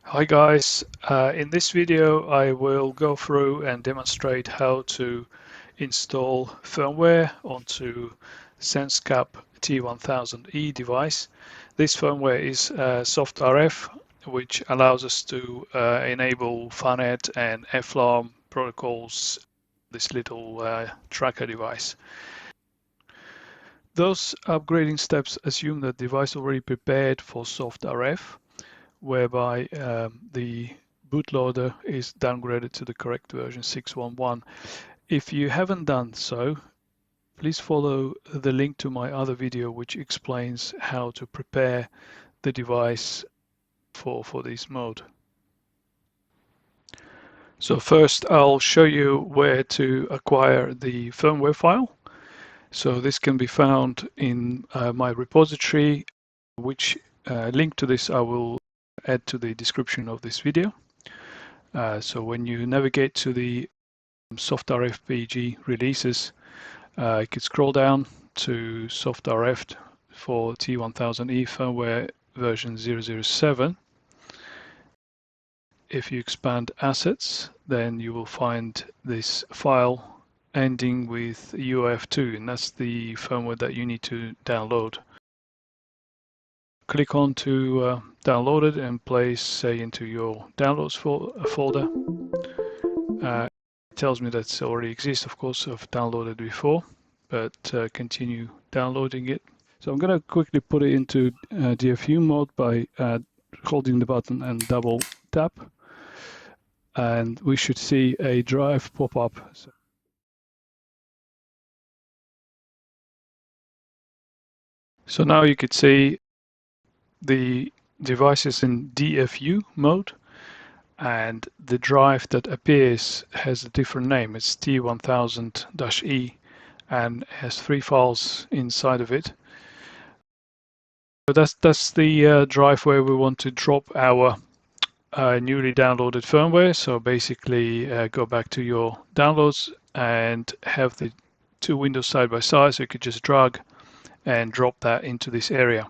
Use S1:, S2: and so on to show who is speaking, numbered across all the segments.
S1: Hi guys, in this video I will go through and demonstrate how to install firmware onto SenseCap T1000E device. This firmware is SoftRF, which allows us to enable FANET and FLARM protocols, this little tracker device. Those upgrading steps assume that the device already prepared for SoftRF, whereby the bootloader is downgraded to the correct version 6.1.1. If you haven't done so, please follow the link to my other video which explains how to prepare the device for this mode. So first I'll show you where to acquire the firmware file. So this can be found in my repository, which link to this I will add to the description of this video. So when you navigate to the SoftRF PG releases, you can scroll down to SoftRF for T1000E firmware version 007. If you expand assets, then you will find this file ending with UF2, and that's the firmware that you need to download. Click on to download it and place, say, into your downloads folder. It tells me that it already exists. Of course, I've downloaded before, but continue downloading it. So I'm going to quickly put it into DFU mode by holding the button and double tap, and we should see a drive pop up. So now you could see the device is in DFU mode, and the drive that appears has a different name. It's T1000-E and has 3 files inside of it. So that's the drive where we want to drop our newly downloaded firmware. So basically go back to your downloads and have the 2 windows side by side, so you could just drag and drop that into this area.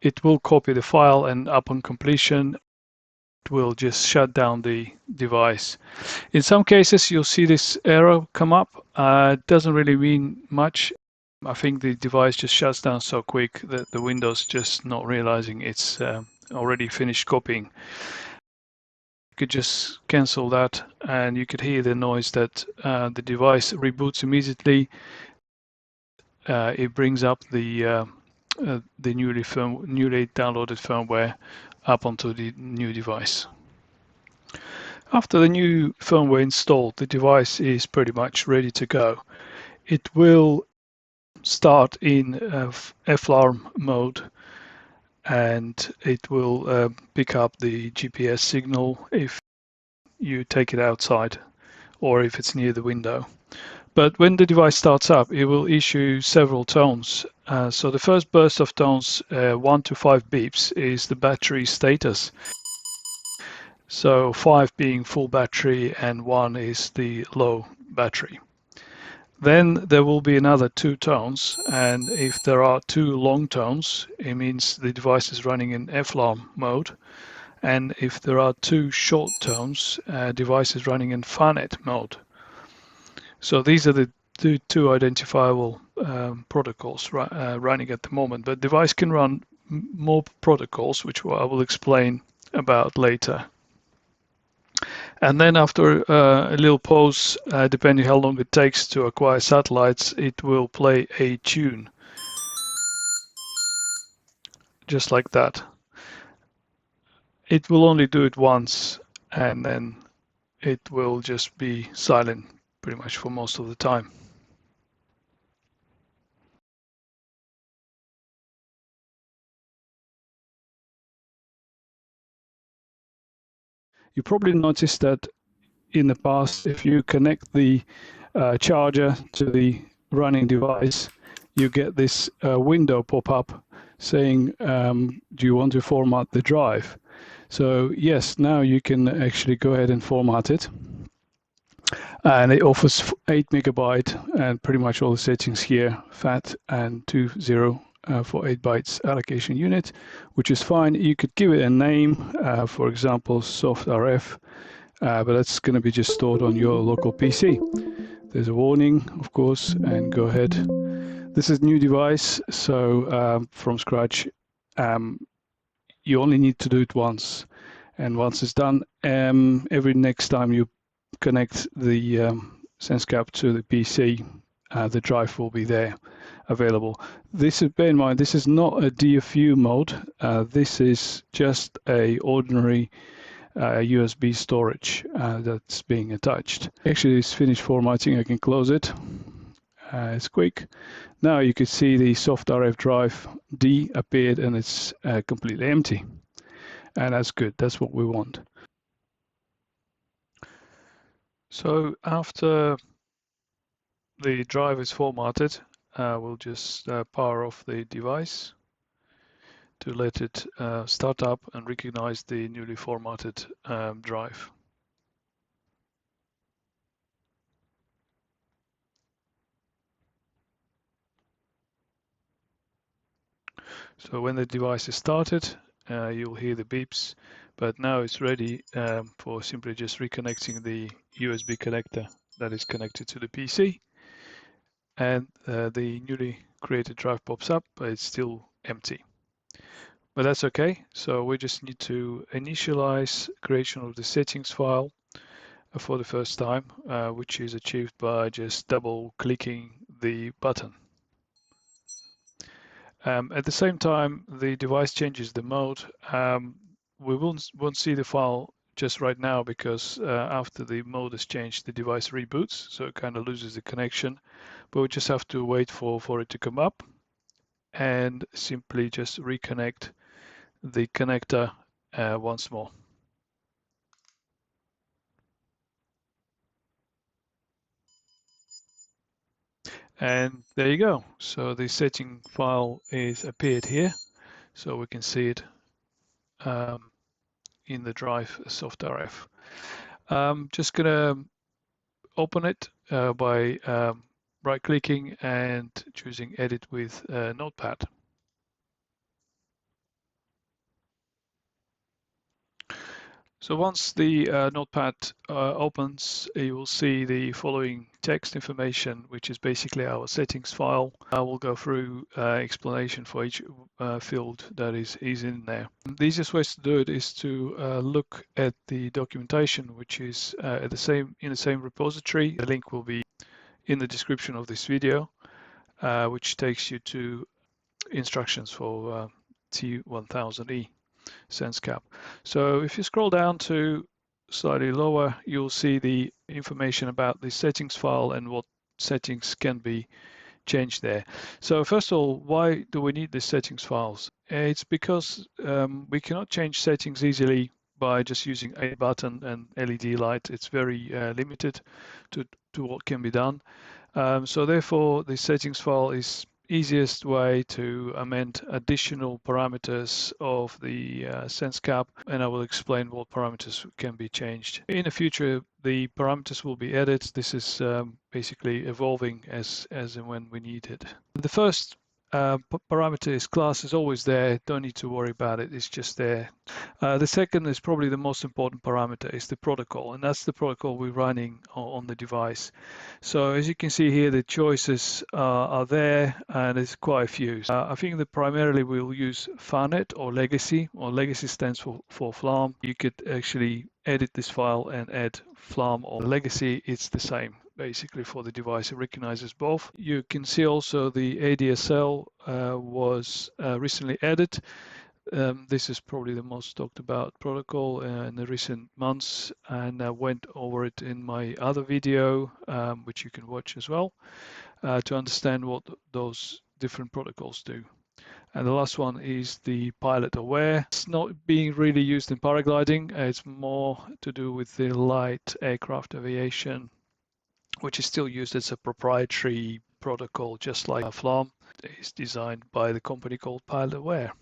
S1: It will copy the file, and upon completion it will just shut down the device. In some cases you'll see this error come up. It doesn't really mean much. I think the device just shuts down so quick that the Windows just not realizing it's already finished copying. You could just cancel that, and you could hear the noise that the device reboots immediately. It brings up the newly downloaded firmware up onto the new device. After the new firmware installed, the device is pretty much ready to go. It will start in FLARM mode, and it will pick up the GPS signal if you take it outside or if it's near the window. But when the device starts up, it will issue several tones. So the first burst of tones, 1 to 5 beeps, is the battery status. So 5 being full battery and 1 is the low battery. Then there will be another 2 tones, and if there are 2 long tones, it means the device is running in FLARM mode. And if there are 2 short tones, device is running in FANET mode. So these are the two identifiable protocols running at the moment, but device can run more protocols, which I will explain about later. And then after a little pause, depending how long it takes to acquire satellites, it will play a tune, just like that. It will only do it once, and then it will just be silent pretty much for most of the time. You probably noticed that in the past, if you connect the charger to the running device, you get this window pop up saying, do you want to format the drive? So yes, now you can actually go ahead and format it. And it offers 8 megabyte and pretty much all the settings here, FAT and 2.0 for 8 bytes allocation unit, which is fine. You could give it a name, for example, SoftRF, but that's going to be just stored on your local PC. There's a warning, of course, and go ahead. This is new device, so from scratch, you only need to do it once. And once it's done, every next time you connect the SenseCap to the PC, the drive will be there available. This is, bear in mind, this is not a DFU mode. This is just a ordinary USB storage that's being attached. Actually, it's finished formatting. I can close it. It's quick. Now you can see the SoftRF drive D appeared and it's completely empty. And that's good. That's what we want. So after the drive is formatted, we'll just power off the device to let it start up and recognize the newly formatted drive. So when the device is started, you'll hear the beeps, but now it's ready for simply just reconnecting the USB connector that is connected to the PC. And the newly created drive pops up, but it's still empty. But that's okay. So we just need to initialize creation of the settings file for the first time, which is achieved by just double clicking the button. At the same time, the device changes the mode. We won't see the file just right now because after the mode is changed, the device reboots, so it kind of loses the connection. But we just have to wait for it to come up and simply just reconnect the connector once more. And there you go. So the setting file is appeared here, so we can see it in the drive SoftRF. Just gonna open it by right-clicking and choosing Edit with Notepad. So once the Notepad opens, you will see the following text information, which is basically our settings file. I will go through explanation for each field that is in there. The easiest way to do it is to look at the documentation, which is in the same repository. The link will be in the description of this video, which takes you to instructions for T1000E. SenseCap. So if you scroll down to slightly lower, you'll see the information about the settings file and what settings can be changed there. So first of all, why do we need the settings files? It's because we cannot change settings easily by just using a button and LED light. It's very limited to what can be done. So therefore, the settings file is easiest way to amend additional parameters of the SenseCap, and I will explain what parameters can be changed. In the future, the parameters will be added. This is basically evolving as and when we need it. The first parameter is class is always there. Don't need to worry about it. It's just there. The second is probably the most important parameter is the protocol, and that's the protocol we're running on the device. So as you can see here, the choices are there, and there's quite a few. I think that primarily we'll use FARNet or Legacy, or Legacy stands for FLAM. You could actually edit this file and add FLAM or Legacy. It's the same basically for the device. It recognizes both. You can see also the ADSL was recently added. This is probably the most talked about protocol in the recent months, and I went over it in my other video, which you can watch as well, to understand what those different protocols do. And the last one is the pilot aware. It's not being really used in paragliding. It's more to do with the light aircraft aviation, which is still used as a proprietary protocol, just like FLAM. It's designed by the company called Pilot Aware.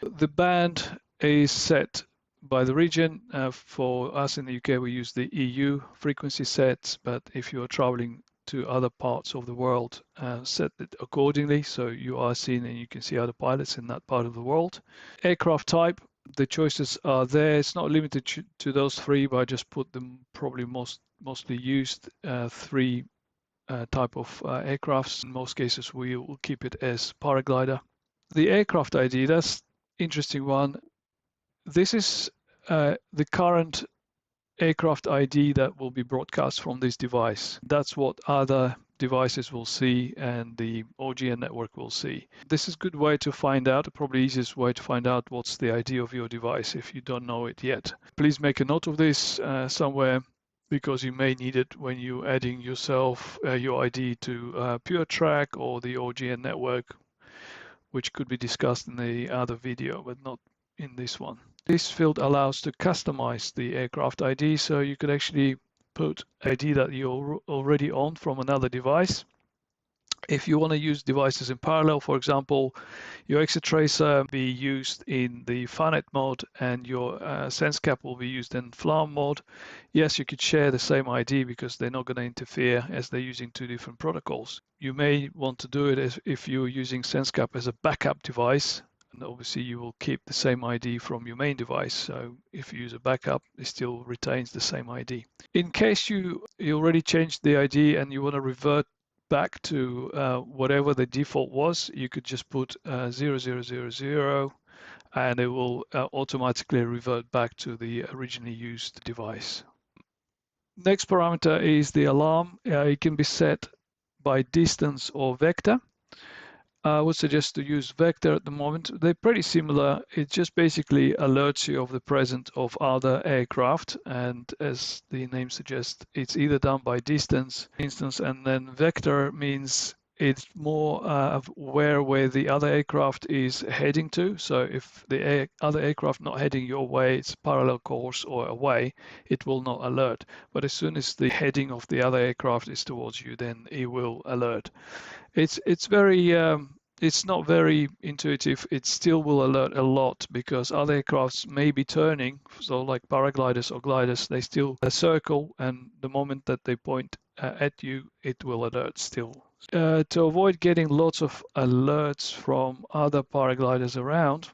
S1: The band is set by the region. For us in the UK, we use the EU frequency sets, but if you are traveling to other parts of the world, set it accordingly so you are seen and you can see other pilots in that part of the world. Aircraft type, the choices are there. It's not limited to those three, but I just put them probably mostly used three type of aircrafts. In most cases, we will keep it as paraglider. The aircraft ID, that's interesting one. This is the current aircraft ID that will be broadcast from this device. That's what other devices will see and the OGN network will see. This is a good way to find out, probably easiest way to find out what's the ID of your device if you don't know it yet. Please make a note of this somewhere, because you may need it when you're adding yourself your ID to PureTrack or the OGN network, which could be discussed in the other video, but not in this one. This field allows to customize the aircraft ID, so you could actually put ID that you already own from another device. If you want to use devices in parallel, for example, your exit tracer will be used in the FARNET mode and your SenseCap will be used in FLAM mode. Yes, you could share the same ID because they're not going to interfere as they're using two different protocols. You may want to do it as if you're using SenseCap as a backup device, and obviously you will keep the same ID from your main device. So if you use a backup, it still retains the same ID. In case you already changed the ID and you want to revert back to whatever the default was, you could just put 0000 and it will automatically revert back to the originally used device. Next parameter is the alarm. It can be set by distance or vector. I would suggest to use vector at the moment. They're pretty similar. It just basically alerts you of the presence of other aircraft, and as the name suggests, it's either done by distance, instance, and then vector means it's more aware where the other aircraft is heading to. So if the other aircraft not heading your way, it's parallel course or away, it will not alert. But as soon as the heading of the other aircraft is towards you, then it will alert. It's not very intuitive. It still will alert a lot because other aircrafts may be turning. So like paragliders or gliders, they still circle, and the moment that they point at you, it will alert still. To avoid getting lots of alerts from other paragliders around,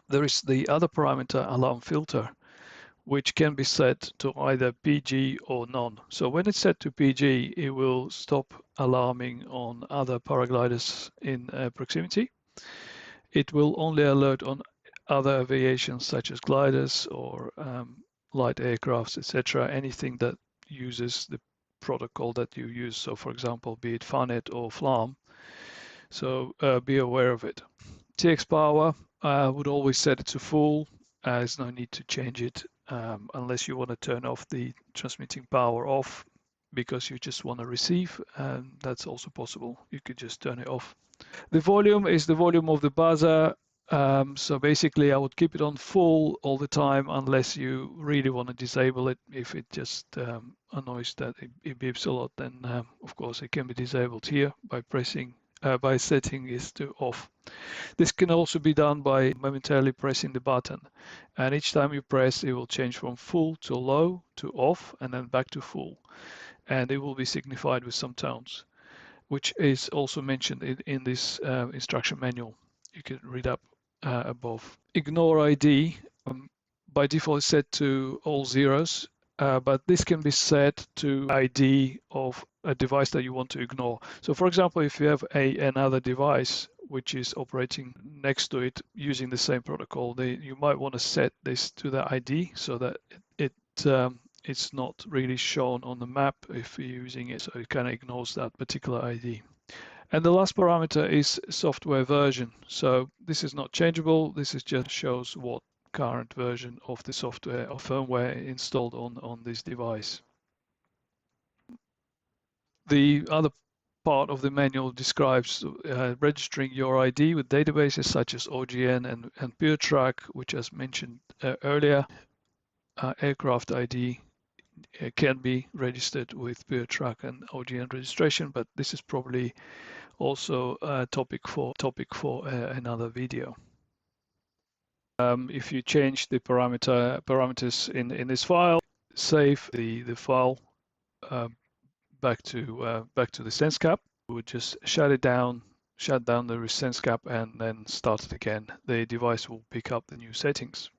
S1: there is the other parameter, alarm filter, which can be set to either PG or none. So when it's set to PG, it will stop alarming on other paragliders in proximity. It will only alert on other aviations such as gliders or light aircrafts, etc. Anything that uses the protocol that you use. So for example, be it FARNET or FLAM. So be aware of it. TX power, I would always set it to full. There's no need to change it unless you want to turn off the transmitting power off because you just want to receive, and that's also possible. You could just turn it off. The volume is the volume of the buzzer. So basically I would keep it on full all the time unless you really want to disable it. If it just annoys that it beeps a lot, then of course it can be disabled here by pressing by setting it to off. This can also be done by momentarily pressing the button, and each time you press it will change from full to low to off and then back to full, and it will be signified with some tones, which is also mentioned in this instruction manual. You can read up above. Ignore ID by default is set to all zeros, but this can be set to ID of a device that you want to ignore. So for example, if you have another device which is operating next to it using the same protocol, you might want to set this to the ID so that it's not really shown on the map if you're using it, so it kind of ignores that particular ID. And the last parameter is software version. So this is not changeable. This is just shows what current version of the software or firmware installed on this device. The other part of the manual describes registering your ID with databases such as OGN and PureTrack, which as mentioned earlier, aircraft ID can be registered with PureTrack and OGN registration, but this is probably also a topic for another video. If you change the parameters in this file, save the file back to the SenseCap. We would just shut down the SenseCap and then start it again. The device will pick up the new settings.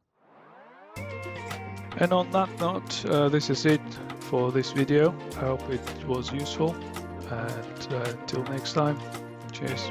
S1: And on that note, this is it for this video. I hope it was useful, and until next time, cheers.